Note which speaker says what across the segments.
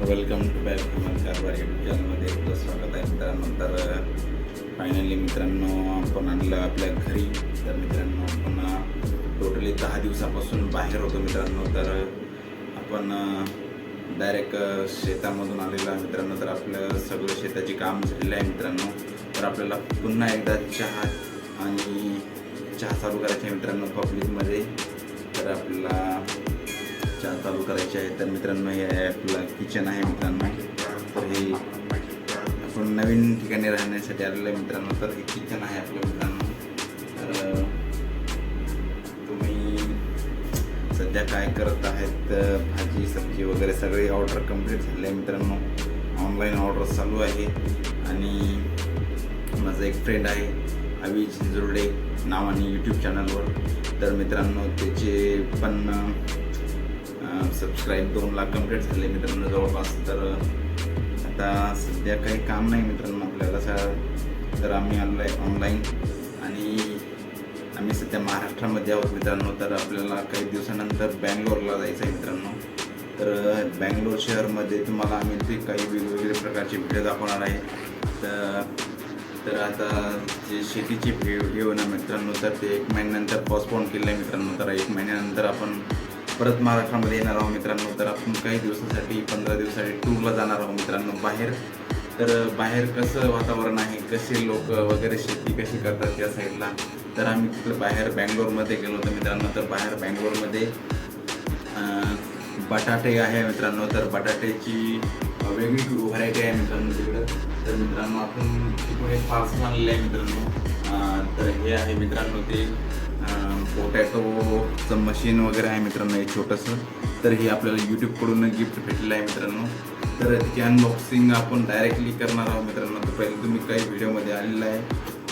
Speaker 1: Welcome to back human कारभार YouTube चॅनलमध्ये आपलं स्वागत आहे मित्रांनो. तर फायनली मित्रांनो आपण आणलं आपल्या घरी. तर मित्रांनो आपण टोटली 10 दिवसापासून बाहेर होतो मित्रांनो. तर आपण डायरेक्ट शेतामधून आलेलो आहे मित्रांनो. तर आपलं सगळं शेताची काम झालेलं आहे मित्रांनो. तर आपल्याला पुन्हा एकदा चहा चालू करायचे आहे मित्रांनो पब्लिकमध्ये. तर आपल्याला चहा चालू करायची आहे. तर मित्रांनो हे आपलं किचन आहे मित्रांनो. तर हे आपण नवीन ठिकाणी राहण्यासाठी आलेलं आहे मित्रांनो. तर हे किचन आहे आपलं मित्रांनो. तर तुम्ही सध्या काय करत आहेत? भाजी सब्जी वगैरे सगळे ऑर्डर कंप्लीट झाले आहे मित्रांनो. ऑनलाईन ऑर्डर चालू आहे. आणि माझा एक फ्रेंड आहे अवी झिंजुर्डे नावाने यूट्यूब चॅनलवर. तर मित्रांनो त्याचे पण सबस्क्राईब 2 लाख कंप्लीट झाले मित्रांनो जवळपास. तर आता सध्या काही काम नाही मित्रांनो आपल्याला. तर आम्ही आलो आहे ऑनलाईन आणि आम्ही सध्या महाराष्ट्रामध्ये आहोत मित्रांनो. तर आपल्याला काही दिवसानंतर बँगलोरला जायचं आहे मित्रांनो. तर बँगलोर शहरमध्ये तुम्हाला आम्ही ते काही वेगवेगळे प्रकारचे व्हिडिओ दाखवणार आहे. तर आता जे शेतीचे व्हिडिओ ना मित्रांनो, तर ते 1 महिन्यानंतर पोस्टपोन केलं आहे मित्रांनो. तर 1 महिन्यानंतर आपण परत महाराष्ट्रामध्ये येणार आहोत मित्रांनो. तर आपण काही दिवसासाठी 15 दिवसासाठी टूरला जाणार आहोत मित्रांनो बाहेर. तर बाहेर कसं वातावरण आहे, कसे लोक वगैरे शेती कशी करतात त्या साईडला. तर आम्ही तिकडे बाहेर बँगलोरमध्ये गेलो होतो मित्रांनो. तर बाहेर बँगलोरमध्ये बटाटे आहे मित्रांनो. तर बटाट्याची वेगळी व्हरायटी आहे मित्रांनो तिकडं. तर मित्रांनो आपण तिकडे पार्सल आणलेलं आहे मित्रांनो. तर हे आहे मित्रांनो ते पोटॅटोचं मशीन वगैरे आहे मित्रांनो एक छोटंसं. तर हे आपल्याला यूट्यूबकडून गिफ्ट भेटलेलं आहे मित्रांनो. तर त्याची अनबॉक्सिंग आपण डायरेक्टली करणार आहोत मित्रांनो. तर पहिले तुम्ही काही व्हिडिओमध्ये आलेलं आहे.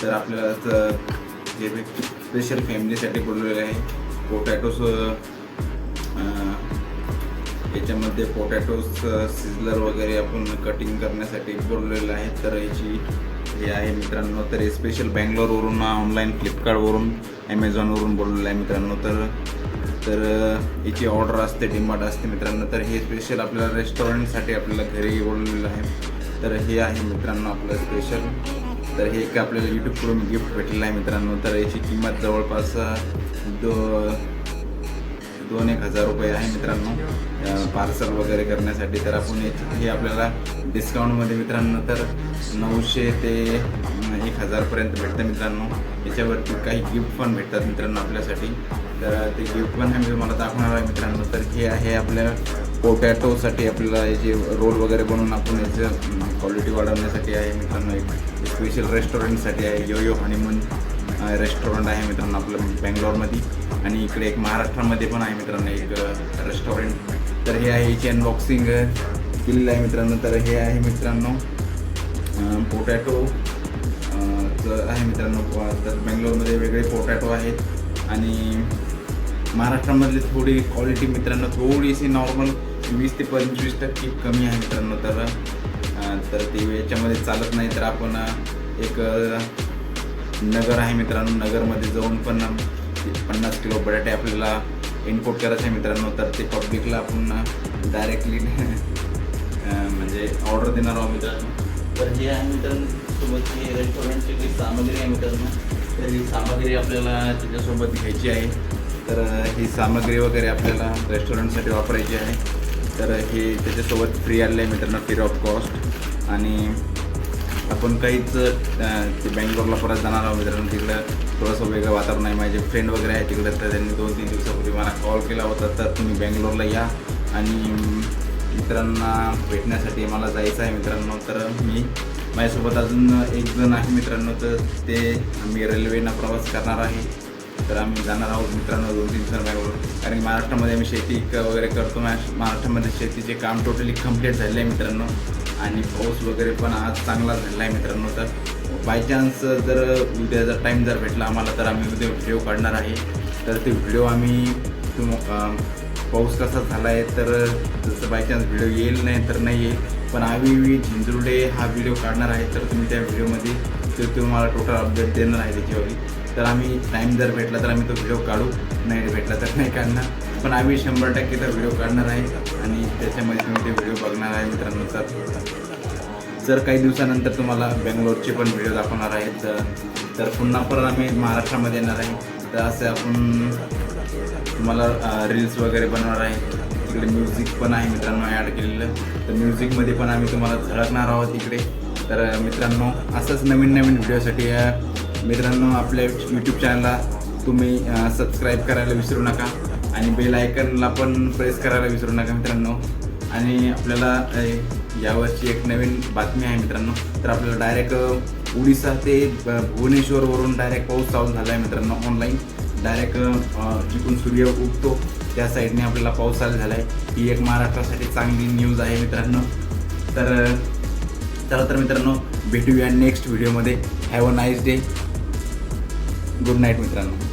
Speaker 1: तर आपल्याला हे स्पेशल फॅमिलीसाठी बोलवलेलं आहे. पोटॅटोस याच्यामध्ये पोटॅटोस सिझलर वगैरे आपण कटिंग करण्यासाठी बोलवलेलं आहे. तर याची हे आहे मित्रांनो. तर हे स्पेशल बँगलोरवरून ऑनलाईन फ्लिपकार्टवरून ॲमेझॉनवरून बोलवलेलं आहे मित्रांनो. तर याची ऑर्डर असते, डिमांड असते मित्रांनो. तर हे स्पेशल आपल्याला रेस्टॉरंटसाठी आपल्याला घरी बोलवलेलं आहे. तर हे आहे मित्रांनो आपलं स्पेशल. तर हे एक आपल्याला यूट्यूबकडून गिफ्ट भेटलेलं आहे मित्रांनो. तर याची किंमत जवळपास 2-1 हजार रुपये आहे मित्रांनो पार्सल वगैरे करण्यासाठी. तर आपण हे आपल्याला डिस्काउंटमध्ये मित्रांनो तर 900 ते 1000पर्यंत भेटतं मित्रांनो. याच्यावरती काही गिफ्ट पण भेटतात मित्रांनो आपल्यासाठी. तर ते गिफ्ट पण आम्ही तुम्हाला दाखवणार आहे मित्रांनो. तर हे आहे आपल्या पोटॅटोसाठी आपल्याला याचे रोल वगैरे बनवून आपण याचं क्वालिटी वाढवण्यासाठी आहे मित्रांनो. एक स्पेशल रेस्टॉरंटसाठी आहे. यो हनीमून रेस्टॉरंट आहे मित्रांनो आपलं बँगलोरमध्ये. आणि इकडे एक महाराष्ट्रामध्ये पण आहे मित्रांनो एक रेस्टॉरंट. तर हे आहे याची अनबॉक्सिंग केलेलं आहे मित्रांनो. तर हे आहे मित्रांनो पोटॅटो आहे मित्रांनो. तर बँगलोरमध्ये वेगळे पोटॅटो आहेत आणि महाराष्ट्रामधली थोडी क्वालिटी मित्रांनो थोडीशी नॉर्मल 20 ते 25% कमी आहे मित्रांनो. तर ते याच्यामध्ये चालत नाही. तर आपण एक नगर आहे मित्रांनो. नगरमध्ये जाऊन पण 50 किलो बटाटे आपल्याला इम्पोर्ट करायचे आहे मित्रांनो. तर ते पब्लिकला आपण डायरेक्टली म्हणजे ऑर्डर देणार आहोत मित्रांनो. तर हे आहे मित्रांनो सोबत ही रेस्टॉरंटची काही सामग्री आहे मित्रांनो. तर ही सामग्री आपल्याला त्याच्यासोबत घ्यायची आहे. तर ही सामग्री वगैरे आपल्याला रेस्टॉरंटसाठी वापरायची आहे. तर हे त्याच्यासोबत फ्री आलेलं आहे मित्रांनो, फ्री ऑफ कॉस्ट. आणि आपण काहीच ते बँगलोरला परत जाणार आहोत मित्रांनो. तिकडं थोडंसं वेगळं वातावरण आहे. माझे फ्रेंड वगैरे आहे तिकडं. तर त्यांनी 2-3 दिवसापूर्वी मला कॉल केला होता. तर तुम्ही बँगलोरला या आणि मित्रांना भेटण्यासाठी मला जायचं आहे मित्रांनो. तर माझ्यासोबत अजून एक जण आहे मित्रांनो. तर ते आम्ही रेल्वेनं प्रवास करणार आहे. तर आम्ही जाणार आहोत मित्रांनो 2-3 दिवसांनी बँगलोर. कारण की महाराष्ट्रामध्ये आम्ही शेती वगैरे करतो. महाराष्ट्रामध्ये शेतीचे काम टोटली कंप्लीट झाले आहे मित्रांनो. आणि पाऊस वगैरे पण आज चांगला झालेला आहे मित्रांनो. तर बाय चान्स जर उद्याचा टाईम जर भेटला आम्हाला तर आम्ही उद्या व्हिडिओ काढणार आहे. तर ते व्हिडिओ आम्ही पाऊस कसा झाला आहे तर जसं बाय चान्स व्हिडिओ येईल नाही तर नाही येईल. पण आम्ही झिंजुर्डे हा व्हिडिओ काढणार आहे. तर तुम्ही त्या व्हिडिओमध्ये तुम्हाला टोटल अपडेट देणार आहे त्याच्यावर. तर आम्ही टाईम जर भेटला तर आम्ही तो व्हिडिओ काढू, नाही भेटला तर नाही काढणार. पण आम्ही 100% तर व्हिडिओ काढणार आहे आणि त्याच्यामध्ये तुम्ही ते व्हिडिओ बघणार आहे मित्रांनो. तर काही दिवसानंतर तुम्हाला बेंगलोरचे पण व्हिडिओ दाखवणार आहेत. तर पुन्हा परत आम्ही महाराष्ट्रामध्ये येणार आहे. तर असे आपण तुम्हाला रील्स वगैरे बनवणार आहे. तिकडे म्युझिक पण आहे मित्रांनो ॲड केलेलं. तर म्युझिकमध्ये पण आम्ही तुम्हाला झळकणार आहोत इकडे. तर मित्रांनो असंच नवीन नवीन व्हिडिओसाठी मित्रांनो आपल्या यूट्यूब चॅनलला तुम्ही सबस्क्राईब करायला विसरू नका आणि बेल आयकनला पण प्रेस करायला विसरू नका मित्रांनो. आणि आपल्याला यावर्षी एक नवीन बातमी आहे मित्रांनो. तर आपल्याला डायरेक्ट उडीसा ते भुवनेश्वरवरून डायरेक्ट पाऊस चालू झाला आहे मित्रांनो. ऑनलाईन डायरेक्ट जिथून सूर्य उगतो त्या साईडने आपल्याला पाऊस चालू झाला आहे. ही एक महाराष्ट्रासाठी चांगली न्यूज आहे मित्रांनो. तर चला तर मित्रांनो भेटूया नेक्स्ट व्हिडिओमध्ये. Have a nice day. Good night मित्रांनो.